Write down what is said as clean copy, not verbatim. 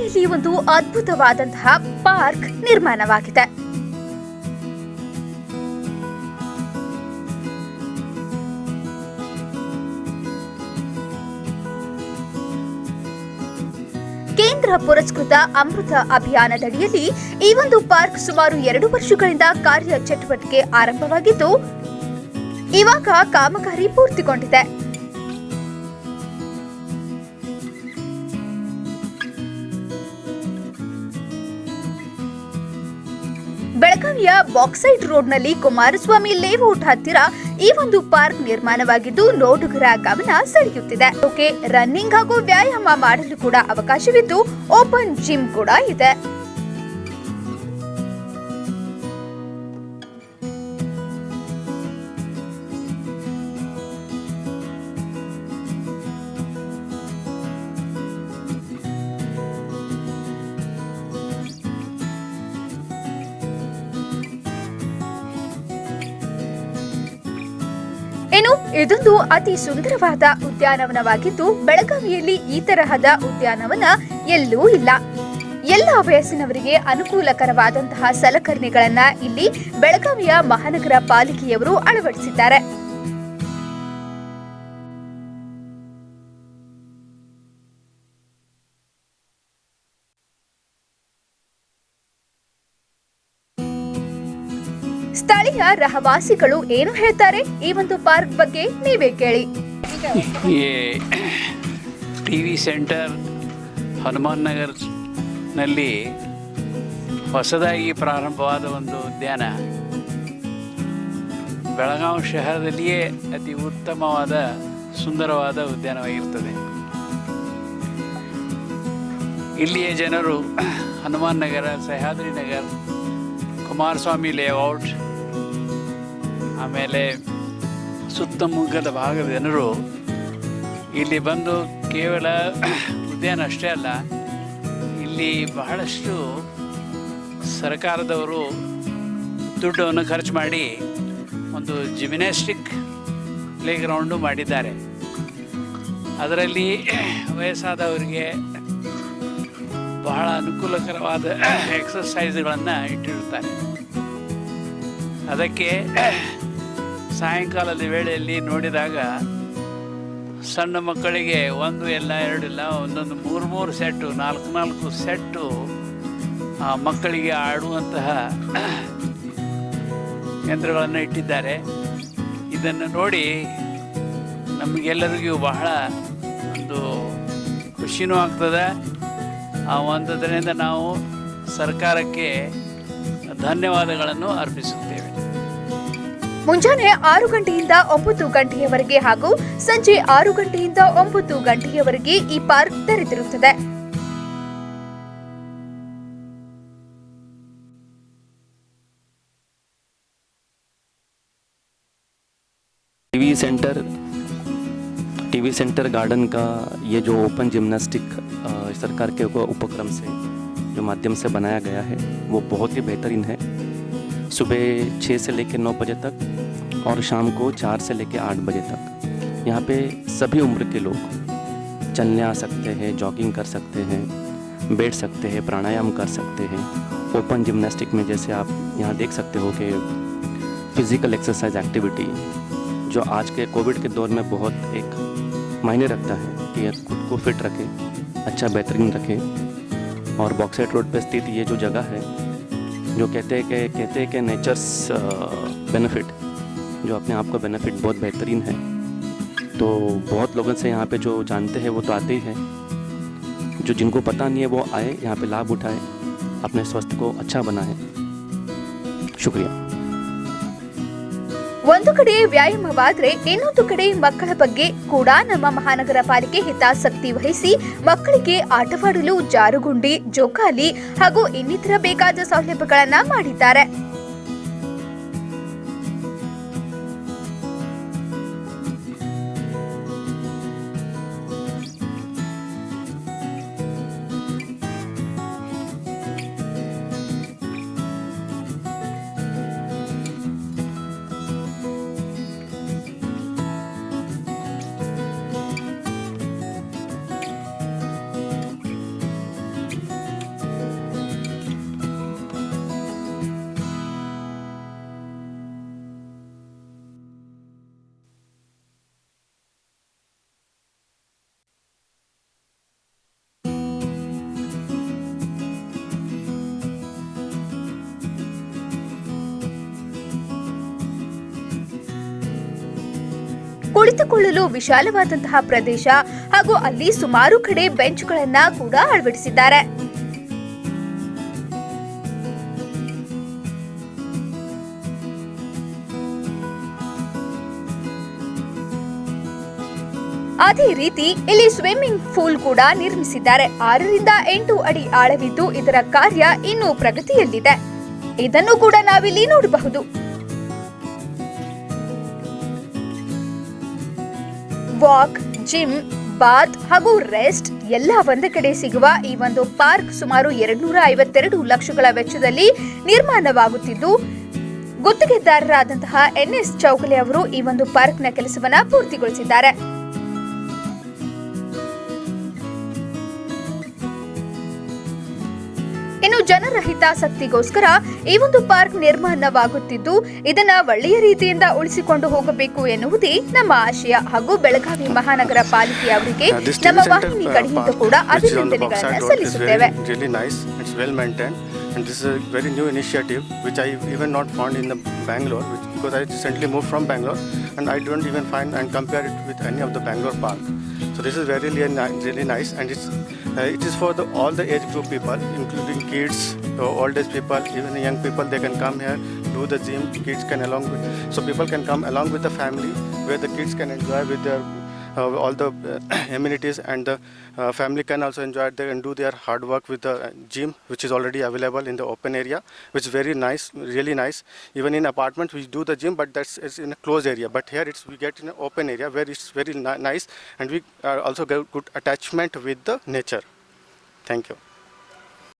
ಬೆಳಗಾವಿಯಲ್ಲಿ ಒಂದು ಅದ್ಭುತವಾದಂತಹ ಪಾರ್ಕ್ ನಿರ್ಮಾಣವಾಗಿದೆ. ಕೇಂದ್ರ ಪುರಸ್ಕೃತ ಅಮೃತ ಅಭಿಯಾನದಡಿಯಲ್ಲಿ ಈ ಒಂದು ಪಾರ್ಕ್ ಸುಮಾರು 2 ವರ್ಷಗಳಿಂದ ಕಾರ್ಯ ಚಟುವಟಿಕೆ ಆರಂಭವಾಗಿದ್ದು ಇವಾಗ ಕಾಮಗಾರಿ ಪೂರ್ತಿಗೊಂಡಿದೆ. ಬೆಳಗಾವಿಯ ಬಾಕ್ಸೈಟ್ ರೋಡ್ನಲ್ಲಿ ಕುಮಾರಸ್ವಾಮಿ ಲೇಔಟ್ ಹತ್ತಿರ ಈ ಒಂದು ಪಾರ್ಕ್ ನಿರ್ಮಾಣವಾಗಿದ್ದು ನೋಡುಗರ ಗಮನ ಸೆಳೆಯುತ್ತಿದೆ. ರನ್ನಿಂಗ್ ಹಾಗೂ ವ್ಯಾಯಾಮ ಮಾಡಲು ಕೂಡ ಅವಕಾಶವಿದ್ದು ಓಪನ್ ಜಿಮ್ ಕೂಡ ಇದೆ. ಇದೊಂದು ಅತಿ ಸುಂದರವಾದ ಉದ್ಯಾನವನವಾಗಿದ್ದು ಬೆಳಗಾವಿಯಲ್ಲಿ ಈ ತರಹದ ಉದ್ಯಾನವನ ಎಲ್ಲೂ ಇಲ್ಲ. ಎಲ್ಲ ವಯಸ್ಸಿನವರಿಗೆ ಅನುಕೂಲಕರವಾದಂತಹ ಸಲಕರಣೆಗಳನ್ನ ಇಲ್ಲಿ ಬೆಳಗಾವಿಯ ಮಹಾನಗರ ಪಾಲಿಕೆಯವರು ಅಳವಡಿಸಿದ್ದಾರೆ. ಸ್ಥಳೀಯ ರಹವಾಸಿಗಳು ಏನು ಹೇಳ್ತಾರೆ ಈ ಒಂದು ಪಾರ್ಕ್ ಬಗ್ಗೆ ನೀವೇ ಕೇಳಿ. ಟಿವಿ ಸೆಂಟರ್ ಹನುಮಾನ್ ನಗರ್ನಲ್ಲಿ ಹೊಸದಾಗಿ ಪ್ರಾರಂಭವಾದ ಒಂದು ಉದ್ಯಾನ ಬೆಳಗಾವಿ ಶಹರದಲ್ಲಿಯೇ ಅತಿ ಉತ್ತಮವಾದ ಸುಂದರವಾದ ಉದ್ಯಾನವಾಗಿರ್ತದೆ. ಇಲ್ಲಿಯ ಜನರು ಹನುಮಾನ್ ನಗರ, ಸಹ್ಯಾದ್ರಿ ನಗರ್, ಕುಮಾರಸ್ವಾಮಿ ಲೇಔಟ್, ಆಮೇಲೆ ಸುತ್ತಮುತ್ತಲ ಭಾಗದ ಜನರು ಇಲ್ಲಿ ಬಂದು ಕೇವಲ ಉದ್ಯಾನ ಅಷ್ಟೇ ಅಲ್ಲ, ಇಲ್ಲಿ ಬಹಳಷ್ಟು ಸರ್ಕಾರದವರು ದುಡ್ಡನ್ನು ಖರ್ಚು ಮಾಡಿ ಒಂದು ಜಿಮ್ನಾಸ್ಟಿಕ್ ಪ್ಲೇಗ್ರೌಂಡು ಮಾಡಿದ್ದಾರೆ. ಅದರಲ್ಲಿ ವಯಸ್ಸಾದವರಿಗೆ ಬಹಳ ಅನುಕೂಲಕರವಾದ ಎಕ್ಸಸೈಸ್ಗಳನ್ನು ಇಟ್ಟಿರುತ್ತಾರೆ. ಅದಕ್ಕೆ ಸಾಯಂಕಾಲದ ವೇಳೆಯಲ್ಲಿ ನೋಡಿದಾಗ ಸಣ್ಣ ಮಕ್ಕಳಿಗೆ 1 ಇಲ್ಲ 2 ಇಲ್ಲ, ಒಂದೊಂದು 3 ಸೆಟ್ಟು, 4 ಸೆಟ್ಟು ಮಕ್ಕಳಿಗೆ ಆಡುವಂತಹ ಯಂತ್ರಗಳನ್ನು ಇಟ್ಟಿದ್ದಾರೆ. ಇದನ್ನು ನೋಡಿ ನಮಗೆಲ್ಲರಿಗೂ ಬಹಳ ಒಂದು ಖುಷಿನೂ ಆಗ್ತದೆ. ಒಂದರಿಂದ ನಾವು ಸರ್ಕಾರಕ್ಕೆ ಧನ್ಯವಾದಗಳನ್ನು ಅರ್ಪಿಸುತ್ತೇವೆ. ಮುಂಜಾನೆ 6 ಗಂಟೆಯಿಂದ 9 ಗಂಟೆಯವರೆಗೆ ಹಾಗೂ ಸಂಜೆ 6 ಗಂಟೆಯಿಂದ 9 ಗಂಟೆಯವರೆಗೆ ಈ ಪಾರ್ಕ್ ತೆರೆದಿರುತ್ತದೆ. टीवी सेंटर गार्डन का ये जो ओपन जिम्नास्टिक सरकार के उपक्रम से जो माध्यम से बनाया गया है वो बहुत ही बेहतरीन है. सुबह 6 से लेकर 9 बजे तक और शाम को 4 से लेकर 8 बजे तक यहाँ पे सभी उम्र के लोग चलने आ सकते हैं, जॉगिंग कर सकते हैं, बैठ सकते हैं, प्राणायाम कर सकते हैं. ओपन जिम्नास्टिक में जैसे आप यहाँ देख सकते हो कि फिज़िकल एक्सरसाइज एक्टिविटी जो आज के कोविड के दौर में बहुत एक मायने रखता है कि खुद को फिट रखे, अच्छा बेहतरीन रखे. और बॉक्सैट रोड पर स्थित ये जो जगह है जो कहते हैं कि नेचर्स बेनिफिट, जो अपने आप का बेनिफिट बहुत बेहतरीन है. तो बहुत लोगों से यहाँ पे जो जानते हैं वो तो आते ही हैं, जो जिनको पता नहीं है वो आए, यहाँ पे लाभ उठाए, अपने स्वास्थ्य को अच्छा बनाए. शुक्रिया. ಒಂದು ಕಡೆ ವ್ಯಾಯಾಮವಾದ್ರೆ ಇನ್ನೊಂದು ಕಡೆ ಮಕ್ಕಳ ಬಗ್ಗೆ ಕೂಡ ನಮ್ಮ ಮಹಾನಗರ ಪಾಲಿಕೆ ಹಿತಾಸಕ್ತಿ ವಹಿಸಿ ಮಕ್ಕಳಿಗೆ ಆಟವಾಡಲು ಜಾರುಗುಂಡಿ, ಜೋಕಾಲಿ ಹಾಗೂ ಇನ್ನಿತರ ಬೇಕಾದ ಸೌಲಭ್ಯಗಳನ್ನ ಮಾಡಿದ್ದಾರೆ. ಕುಳಿತುಕೊಳ್ಳಲು ವಿಶಾಲವಾದಂತಹ ಪ್ರದೇಶ ಹಾಗೂ ಅಲ್ಲಿ ಸುಮಾರು ಕಡೆ ಬೆಂಚ್ಗಳನ್ನ ಕೂಡ ಅಳವಡಿಸಿದ್ದಾರೆ. ಅದೇ ರೀತಿ ಇಲ್ಲಿ ಸ್ವಿಮ್ಮಿಂಗ್ ಪೂಲ್ ಕೂಡ ನಿರ್ಮಿಸಿದ್ದಾರೆ. 6 ರಿಂದ 8 ಅಡಿ ಆಳವಿದ್ದು ಇದರ ಕಾರ್ಯ ಇನ್ನೂ ಪ್ರಗತಿಯಲ್ಲಿದೆ. ಇದನ್ನು ಕೂಡ ನಾವಿಲ್ಲಿ ನೋಡಬಹುದು. ವಾಕ್, ಜಿಮ್, ಬಾತ್ ಹಾಗೂ ರೆಸ್ಟ್ ಎಲ್ಲ ಒಂದೇ ಕಡೆ ಸಿಗುವ ಈ ಒಂದು ಪಾರ್ಕ್ ಸುಮಾರು 252 ಲಕ್ಷಗಳ ವೆಚ್ಚದಲ್ಲಿ ನಿರ್ಮಾಣವಾಗುತ್ತಿದ್ದು, ಗುತ್ತಿಗೆದಾರರಾದಂತಹ NS ಚೌಗಲೆ ಅವರು ಈ ಒಂದು ಪಾರ್ಕ್ನ ಕೆಲಸವನ್ನ ಪೂರ್ತಿಗೊಳಿಸಿದ್ದಾರೆ. ಇನ್ನು ಜನರ ಹಿತಾಸಕ್ತಿಗೋಸ್ಕರ ಈ ಒಂದು ಪಾರ್ಕ್ ನಿರ್ಮಾಣವಾಗುತ್ತಿದ್ದು, ಇದನ್ನ ಒಳ್ಳೆಯ ರೀತಿಯಿಂದ ಉಳಿಸಿಕೊಂಡು ಹೋಗಬೇಕು ಎನ್ನುವುದೇ ನಮ್ಮ ಆಶಯ ಹಾಗೂ ಬೆಳಗಾವಿ ಮಹಾನಗರ ಪಾಲಿಕೆಯವರಿಗೆ ನಮ್ಮ ವಾಹಿನಿ ಕಡೆಯಿಂದ ಕೂಡ ಅಭಿನಂದನೆಗಳನ್ನು ಸಲ್ಲಿಸುತ್ತೇವೆ. And this is a very new initiative which I even not found in the Bangalore, because I recently moved from Bangalore and I don't even find and compare it with any of the Bangalore park. So this is really nice, and it is for all the age group people, including kids, old age people, even young people. They can come here, do the gym. Kids can so people can come along with the family, where the kids can enjoy with their all the amenities, and the family can also enjoy. They can do their hard work with the gym, which is already available in the open area, which is very nice, really nice. Even in apartments we do the gym, but that's in a closed area. But here we get in an open area where it's very nice, and we also get good attachment with the nature. Thank you.